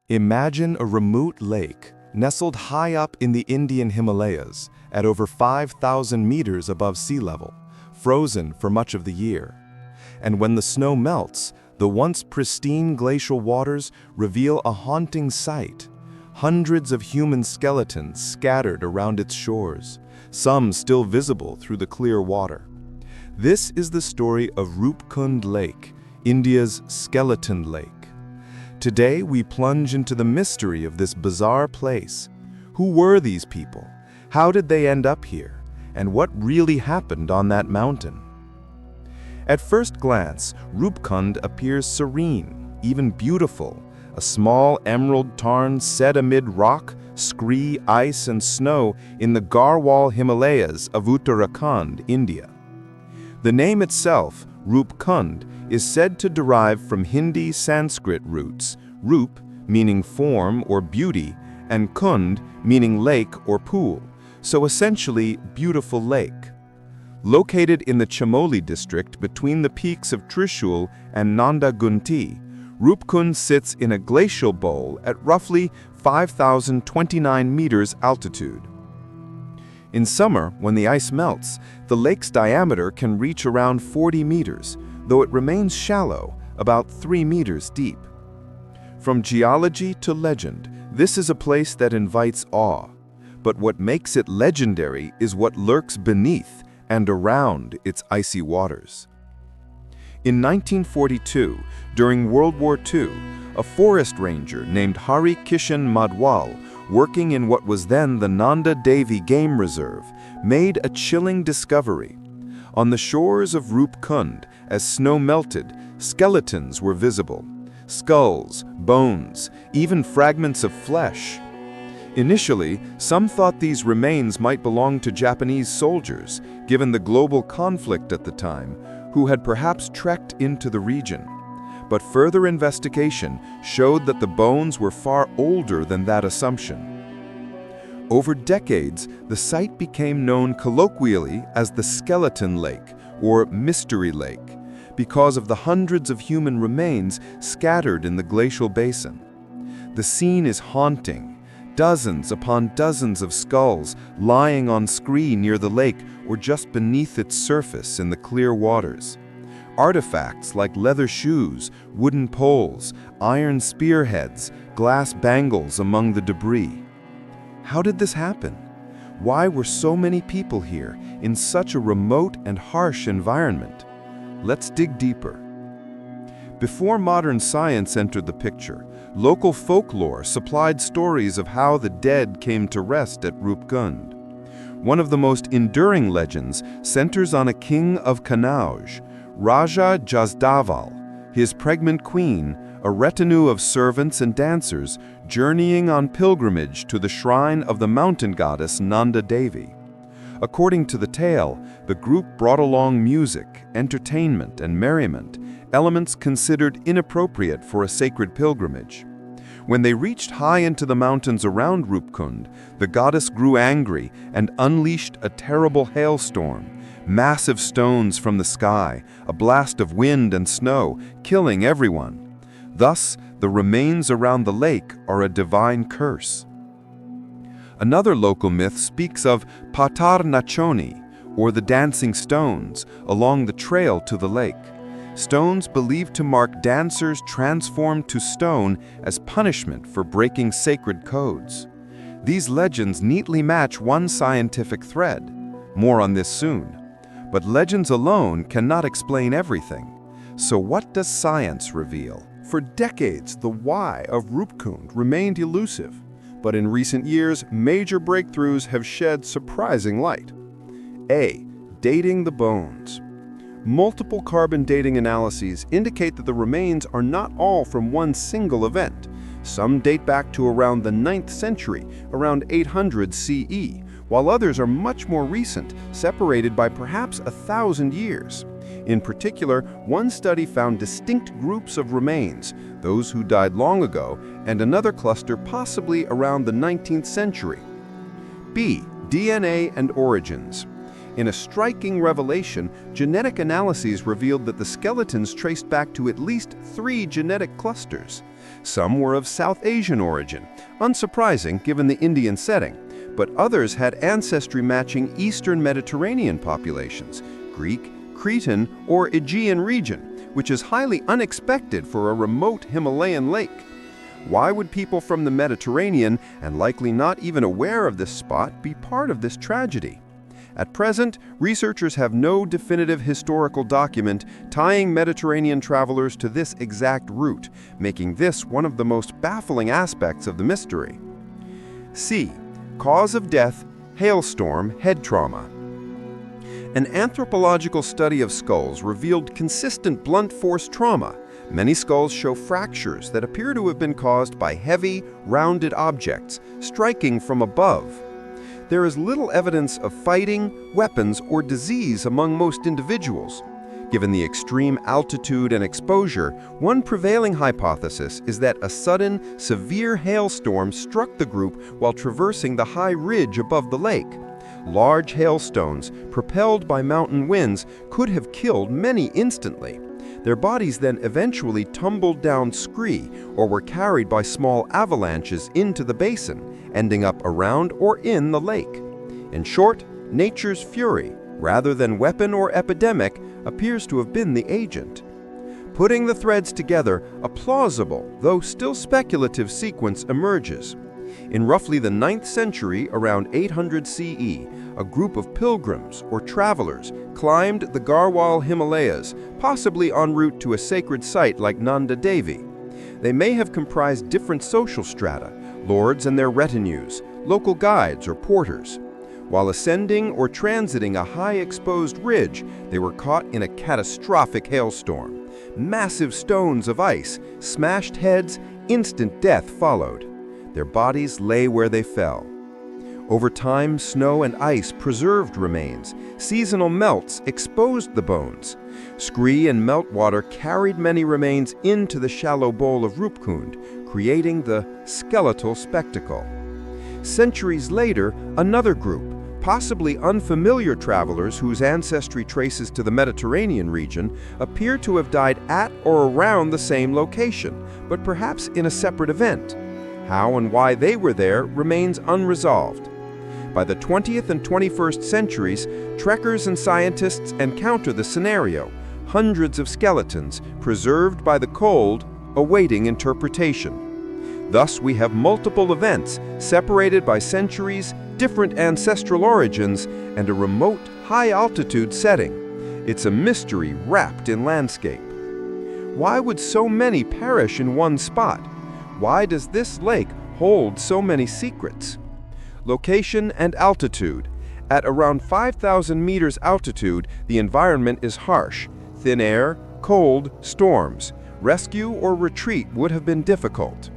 Imagine a remote lake nestled high up in the Indian Himalayas at over 5,000 meters above sea level, frozen for much of the year. And when the snow melts, the once pristine glacial waters reveal a haunting sight. Hundreds of human skeletons scattered around its shores, some still visible through the clear water. This is the story of Roopkund Lake, India's skeleton lake. Today, we plunge into the mystery of this bizarre place. Who were these people? How did they end up here? And what really happened on that mountain? At first glance, Roopkund appears serene, even beautiful, a small emerald tarn set amid rock, scree, ice, and snow in the Garhwal Himalayas of Uttarakhand, India. The name itself, Roopkund, is said to derive from Hindi-Sanskrit roots, Roop meaning form or beauty, and Kund meaning lake or pool, so essentially beautiful lake. Located in the Chamoli district between the peaks of Trishul and Nanda, Roopkund sits in a glacial bowl at roughly 5,029 meters altitude. In summer, when the ice melts, the lake's diameter can reach around 40 meters, though it remains shallow, about 3 meters deep. From geology to legend, this is a place that invites awe. But what makes it legendary is what lurks beneath and around its icy waters. In 1942, during World War II, a forest ranger named Hari Kishan Madhwal, working in what was then the Nanda Devi Game Reserve, made a chilling discovery. On the shores of Roopkund, as snow melted, skeletons were visible. Skulls, bones, even fragments of flesh. Initially, some thought these remains might belong to Japanese soldiers, given the global conflict at the time, who had perhaps trekked into the region. But further investigation showed that the bones were far older than that assumption. Over decades, the site became known colloquially as the Skeleton Lake, or Mystery Lake, because of the hundreds of human remains scattered in the glacial basin. The scene is haunting. Dozens upon dozens of skulls lying on scree near the lake or just beneath its surface in the clear waters. Artifacts like leather shoes, wooden poles, iron spearheads, glass bangles among the debris. How did this happen? Why were so many people here in such a remote and harsh environment? Let's dig deeper. Before modern science entered the picture, local folklore supplied stories of how the dead came to rest at Roopkund. One of the most enduring legends centers on a king of Kannauj, Raja Jasdhaval, his pregnant queen, a retinue of servants and dancers journeying on pilgrimage to the shrine of the mountain goddess Nanda Devi. According to the tale, the group brought along music, entertainment, and merriment, elements considered inappropriate for a sacred pilgrimage. When they reached high into the mountains around Roopkund, the goddess grew angry and unleashed a terrible hailstorm, massive stones from the sky, a blast of wind and snow, killing everyone. Thus, the remains around the lake are a divine curse. Another local myth speaks of Patar Nachoni, or the dancing stones, along the trail to the lake. Stones believed to mark dancers transformed to stone as punishment for breaking sacred codes. These legends neatly match one scientific thread. More on this soon. But legends alone cannot explain everything. So what does science reveal? For decades, the why of Roopkund remained elusive. But in recent years, major breakthroughs have shed surprising light. A. Dating the bones. Multiple carbon dating analyses indicate that the remains are not all from one single event. Some date back to around the 9th century, around 800 CE, while others are much more recent, separated by perhaps 1,000 years. In particular, one study found distinct groups of remains, those who died long ago, and another cluster possibly around the 19th century. B. DNA and origins. In a striking revelation, genetic analyses revealed that the skeletons traced back to at least 3 genetic clusters. Some were of South Asian origin, unsurprising given the Indian setting, but others had ancestry matching Eastern Mediterranean populations, Greek, Cretan, or Aegean region, which is highly unexpected for a remote Himalayan lake. Why would people from the Mediterranean, and likely not even aware of this spot, be part of this tragedy? At present, researchers have no definitive historical document tying Mediterranean travelers to this exact route, making this one of the most baffling aspects of the mystery. C. Cause of death: hailstorm, head trauma. An anthropological study of skulls revealed consistent blunt force trauma. Many skulls show fractures that appear to have been caused by heavy, rounded objects striking from above. There is little evidence of fighting, weapons, or disease among most individuals. Given the extreme altitude and exposure, one prevailing hypothesis is that a sudden, severe hailstorm struck the group while traversing the high ridge above the lake. Large hailstones, propelled by mountain winds, could have killed many instantly. Their bodies then eventually tumbled down scree or were carried by small avalanches into the basin, ending up around or in the lake. In short, nature's fury, rather than weapon or epidemic, appears to have been the agent. Putting the threads together, a plausible, though still speculative sequence emerges. In roughly the 9th century, around 800 CE, a group of pilgrims or travelers climbed the Garhwal Himalayas, possibly en route to a sacred site like Nanda Devi. They may have comprised different social strata, lords and their retinues, local guides or porters. While ascending or transiting a high exposed ridge, they were caught in a catastrophic hailstorm. Massive stones of ice, smashed heads, instant death followed. Their bodies lay where they fell. Over time, snow and ice preserved remains. Seasonal melts exposed the bones. Scree and meltwater carried many remains into the shallow bowl of Roopkund, creating the skeletal spectacle. Centuries later, another group, possibly unfamiliar travelers whose ancestry traces to the Mediterranean region, appear to have died at or around the same location, but perhaps in a separate event. How and why they were there remains unresolved. By the 20th and 21st centuries, trekkers and scientists encounter the scenario: hundreds of skeletons preserved by the cold, awaiting interpretation. Thus, we have multiple events separated by centuries, different ancestral origins, and a remote, high-altitude setting. It's a mystery wrapped in landscape. Why would so many perish in one spot? Why does this lake hold so many secrets? Location and altitude. At around 5,000 meters altitude, the environment is harsh. Thin air, cold, storms. Rescue or retreat would have been difficult.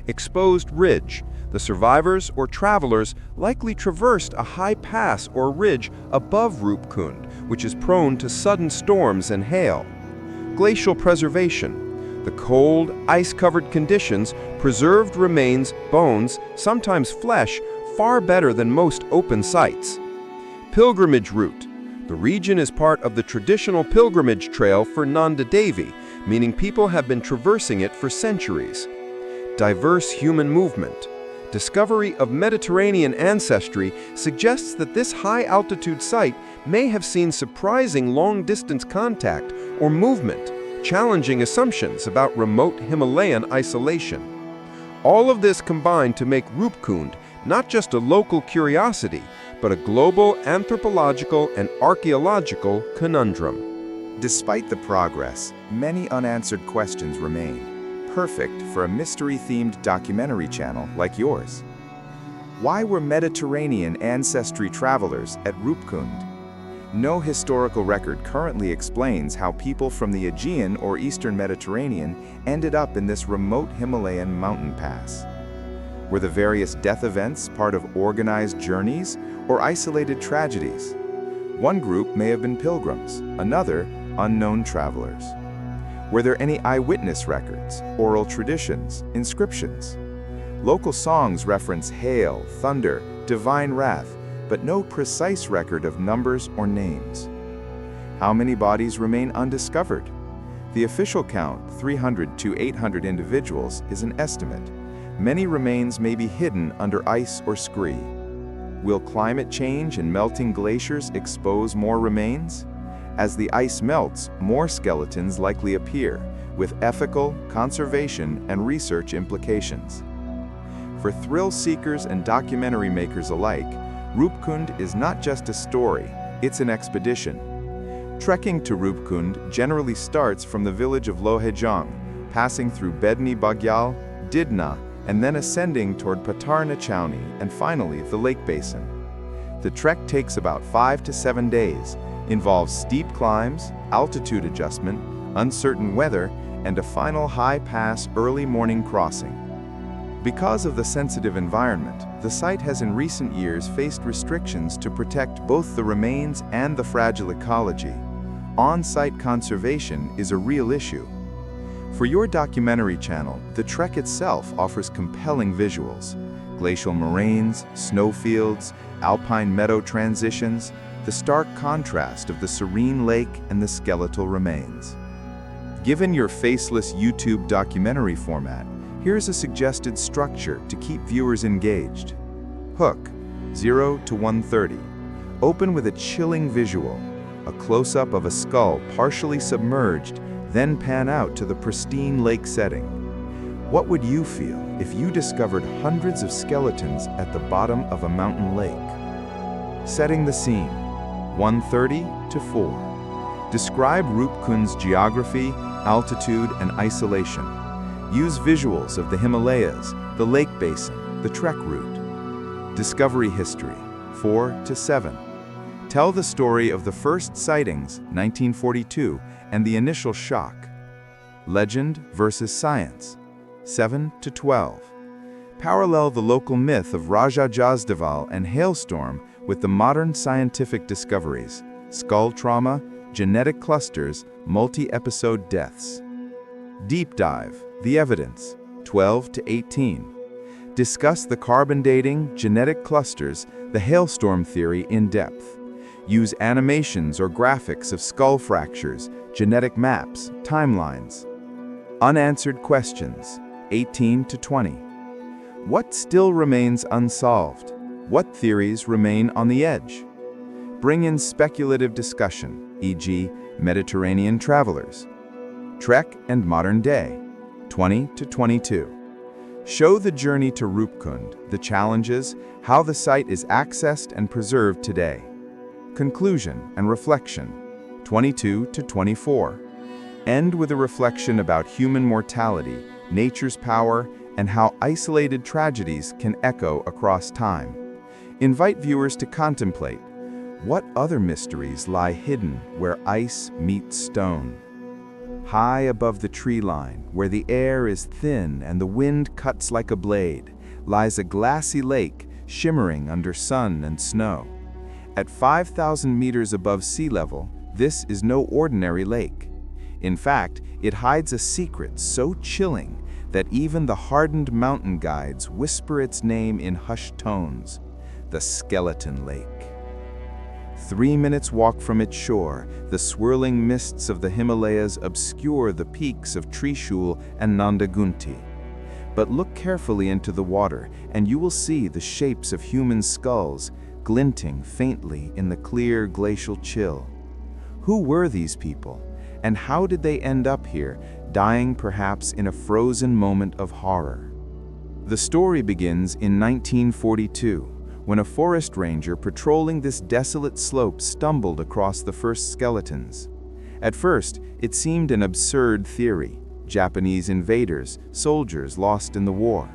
Exposed ridge. The survivors or travelers likely traversed a high pass or ridge above Roopkund, which is prone to sudden storms and hail. Glacial preservation. The cold, ice-covered conditions preserved remains, bones, sometimes flesh, far better than most open sites. Pilgrimage route. The region is part of the traditional pilgrimage trail for Nanda Devi, meaning people have been traversing it for centuries. Diverse human movement. Discovery of Mediterranean ancestry suggests that this high-altitude site may have seen surprising long-distance contact or movement, challenging assumptions about remote Himalayan isolation. All of this combined to make Roopkund not just a local curiosity, but a global anthropological and archaeological conundrum. Despite the progress, many unanswered questions remain, perfect for a mystery-themed documentary channel like yours. Why were Mediterranean ancestry travelers at Roopkund? No historical record currently explains how people from the Aegean or Eastern Mediterranean ended up in this remote Himalayan mountain pass. Were the various death events part of organized journeys or isolated tragedies? One group may have been pilgrims, another, unknown travelers. Were there any eyewitness records, oral traditions, inscriptions? Local songs reference hail, thunder, divine wrath, but no precise record of numbers or names. How many bodies remain undiscovered? The official count, 300 to 800 individuals, is an estimate. Many remains may be hidden under ice or scree. Will climate change and melting glaciers expose more remains? As the ice melts, more skeletons likely appear, with ethical, conservation, and research implications. For thrill seekers and documentary makers alike, Roopkund is not just a story, it's an expedition. Trekking to Roopkund generally starts from the village of Lohejang, passing through Bedni Bagyal, Didna, and then ascending toward Patarna Chowni and finally the lake basin. The trek takes about 5 to 7 days, involves steep climbs, altitude adjustment, uncertain weather, and a final high pass early morning crossing. Because of the sensitive environment, the site has in recent years faced restrictions to protect both the remains and the fragile ecology. On-site conservation is a real issue. For your documentary channel, the trek itself offers compelling visuals. Glacial moraines, snowfields, alpine meadow transitions, the stark contrast of the serene lake and the skeletal remains. Given your faceless YouTube documentary format, here's a suggested structure to keep viewers engaged. Hook, 0 to 130. Open with a chilling visual, a close-up of a skull partially submerged, then pan out to the pristine lake setting. What would you feel if you discovered hundreds of skeletons at the bottom of a mountain lake? Setting the scene, 130 to 4. Describe Roopkund's geography, altitude, and isolation. Use visuals of the Himalayas, the lake basin, the trek route. Discovery history, 4 to 7. Tell the story of the first sightings, 1942, and the initial shock. Legend versus science, 7 to 12. Parallel the local myth of Raja Jasdhaval and hailstorm with the modern scientific discoveries, skull trauma, genetic clusters, multi-episode deaths. Deep dive, the evidence, 12 to 18. Discuss the carbon dating, genetic clusters, the hailstorm theory in depth. Use animations or graphics of skull fractures, genetic maps, timelines. Unanswered questions, 18 to 20. What still remains unsolved? What theories remain on the edge? Bring in speculative discussion, e.g., Mediterranean travelers. Trek and modern day, 20 to 22. Show the journey to Roopkund, the challenges, how the site is accessed and preserved today. Conclusion and reflection, 22 to 24. End with a reflection about human mortality, nature's power, and how isolated tragedies can echo across time. Invite viewers to contemplate what other mysteries lie hidden where ice meets stone. High above the tree line, where the air is thin and the wind cuts like a blade, lies a glassy lake shimmering under sun and snow. At 5,000 meters above sea level, this is no ordinary lake. In fact, it hides a secret so chilling that even the hardened mountain guides whisper its name in hushed tones, the Skeleton Lake. 3 minutes walk from its shore, the swirling mists of the Himalayas obscure the peaks of Trishul and Nanda. But look carefully into the water, and you will see the shapes of human skulls glinting faintly in the clear glacial chill. Who were these people, and how did they end up here, dying perhaps in a frozen moment of horror? The story begins in 1942, when a forest ranger patrolling this desolate slope stumbled across the first skeletons. At first, it seemed an absurd theory, Japanese invaders, soldiers lost in the war.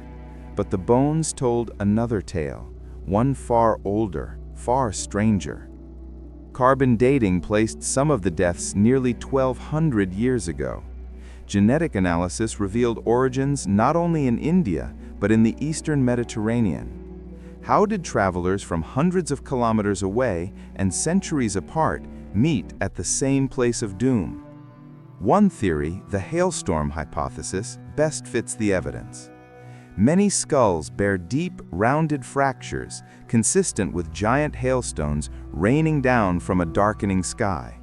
But the bones told another tale, one far older, far stranger. Carbon dating placed some of the deaths nearly 1,200 years ago. Genetic analysis revealed origins not only in India, but in the eastern Mediterranean. How did travelers from hundreds of kilometers away and centuries apart meet at the same place of doom? One theory, the hailstorm hypothesis, best fits the evidence. Many skulls bear deep, rounded fractures, consistent with giant hailstones raining down from a darkening sky.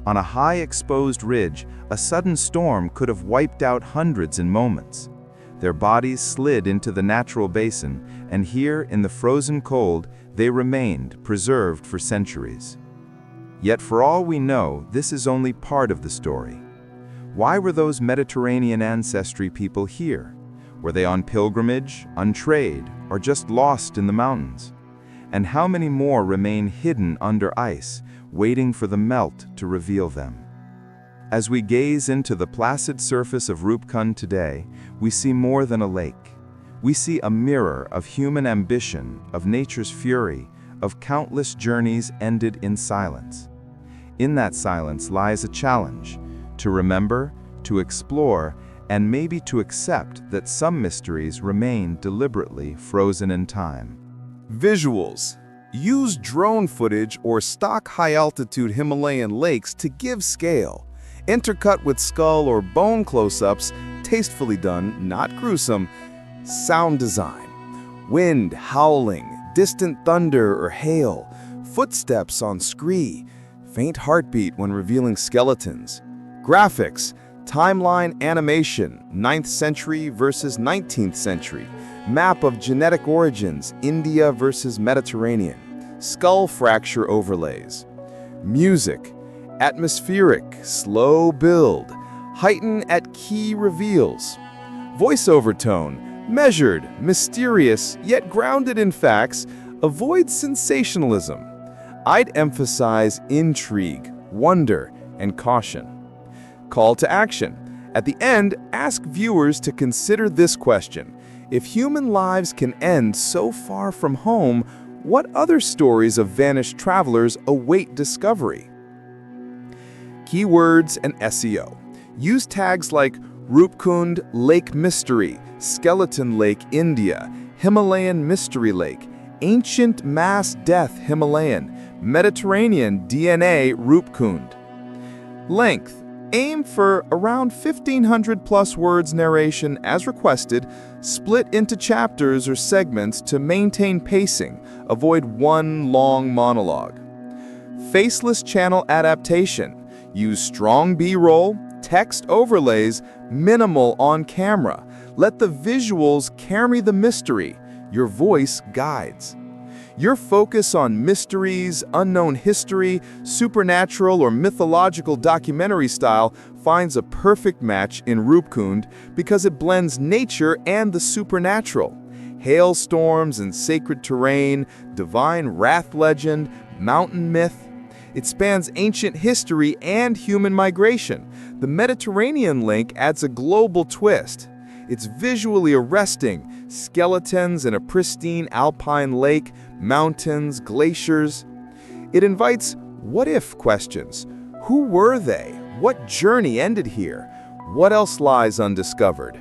On a high exposed ridge, a sudden storm could have wiped out hundreds in moments. Their bodies slid into the natural basin, and here in the frozen cold, they remained, preserved for centuries. Yet for all we know, this is only part of the story. Why were those Mediterranean ancestry people here? Were they on pilgrimage, on trade, or just lost in the mountains? And how many more remain hidden under ice, waiting for the melt to reveal them? As we gaze into the placid surface of Roopkund today, we see more than a lake. We see a mirror of human ambition, of nature's fury, of countless journeys ended in silence. In that silence lies a challenge: to remember, to explore, and maybe to accept that some mysteries remain deliberately frozen in time. Visuals. Use drone footage or stock high-altitude Himalayan lakes to give scale. Intercut with skull or bone close-ups, tastefully done, not gruesome. Sound design. Wind howling, distant thunder or hail, footsteps on scree, faint heartbeat when revealing skeletons. Graphics. Timeline animation, 9th century versus 19th century. Map of genetic origins, India versus Mediterranean. Skull fracture overlays. Music. Atmospheric, slow build. Heighten at key reveals. Voiceover tone, measured, mysterious, yet grounded in facts. Avoid sensationalism. I'd emphasize intrigue, wonder, and caution. Call to action. At the end, ask viewers to consider this question: if human lives can end so far from home, what other stories of vanished travelers await discovery? Keywords and SEO. Use tags like Roopkund Lake Mystery, Skeleton Lake India, Himalayan Mystery Lake, Ancient Mass Death Himalayan, Mediterranean DNA Roopkund. Length. Aim for around 1,500 plus words narration as requested, split into chapters or segments to maintain pacing, avoid one long monologue. Faceless channel adaptation. Use strong B-roll, text overlays, minimal on camera. Let the visuals carry the mystery. Your voice guides. Your focus on mysteries, unknown history, supernatural or mythological documentary style finds a perfect match in Roopkund because it blends nature and the supernatural. Hailstorms and sacred terrain, divine wrath legend, mountain myth. It spans ancient history and human migration. The Mediterranean link adds a global twist. It's visually arresting: skeletons in a pristine alpine lake, mountains, glaciers. It invites what-if questions. Who were they? What journey ended here? What else lies undiscovered?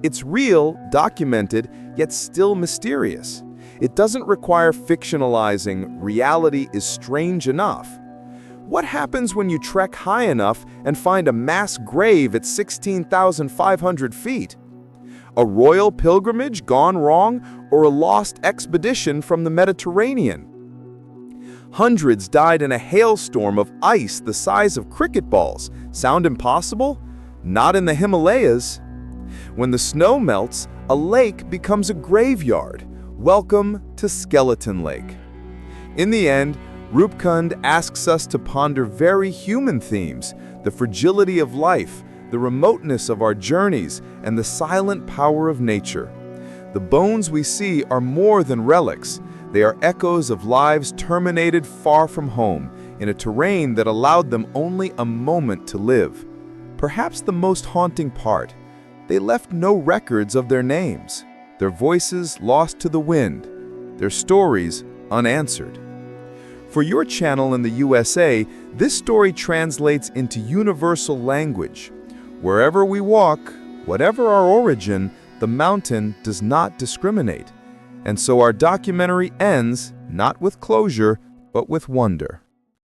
It's real, documented, yet still mysterious. It doesn't require fictionalizing. Reality is strange enough. What happens when you trek high enough and find a mass grave at 16,500 feet? A royal pilgrimage gone wrong, or a lost expedition from the Mediterranean? Hundreds died in a hailstorm of ice the size of cricket balls. Sound impossible? Not in the Himalayas. When the snow melts, a lake becomes a graveyard. Welcome to Skeleton Lake. In the end, Roopkund asks us to ponder very human themes: the fragility of life, the remoteness of our journeys, and the silent power of nature. The bones we see are more than relics. They are echoes of lives terminated far from home, in a terrain that allowed them only a moment to live. Perhaps the most haunting part: they left no records of their names, their voices lost to the wind, their stories unanswered. For your channel in the USA, this story translates into universal language. Wherever we walk, whatever our origin, the mountain does not discriminate. And so our documentary ends not with closure, but with wonder.